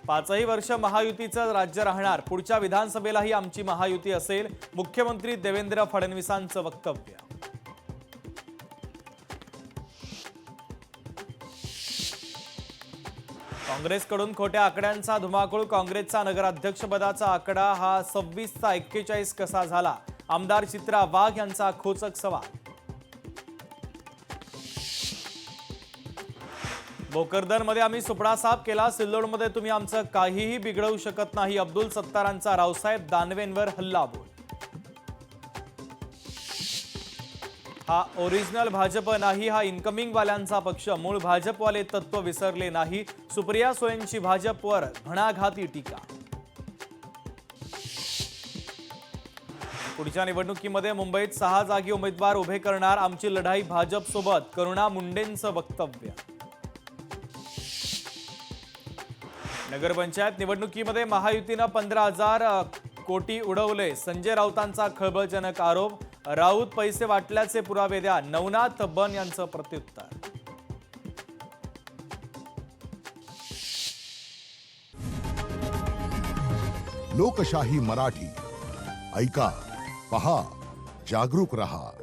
5ही वर्ष महायुतीचं राज्य राहणार, पुढच्या विधानसभेलाही आमची महायुती असेल, मुख्यमंत्री देवेंद्र फडणवीसांचं वक्तव्य. काँग्रेसकडून खोट्या आकड्यांचा धुमाकूळ. काँग्रेसचा नगराध्यक्षपदाचा आकडा हा 26 चा 41 कसा झाला? आमदार चित्रा वाघ यांचा खोचक सवाल. भोकरदनमध्ये आम्ही सुपडा साफ केला, सिल्लोडमध्ये तुम्ही आमचं काहीही बिघडवू शकत नाही. अब्दुल सत्तारांचा रावसाहेब दानवेंवर हल्लाबोल. हा ओरिजिनल भाजप नाही, हा इनकमिंग वाल्यांचा पक्ष. मूळ भाजपवाले तत्व विसरले नाही. सुप्रिया सुळेंची भाजपवर घणाघाती टीका. पुढच्या निवडणुकीमध्ये मुंबईत 6 जागी उमेदवार उभे करणार, आमची लढाई भाजपसोबत. करुणा मुंडेंचं वक्तव्य. नगरपंचायत निवडणुकीमध्ये महायुतीनं 15,000 कोटी उडवले. संजय राऊतांचा खळबळजनक आरोप. राऊत पैसे वाटल्याचे पुरावे द्या, नवनाथ बन यांचं प्रत्युत्तर. लोकशाही मराठी ऐका, पहा, जागरूक रहा.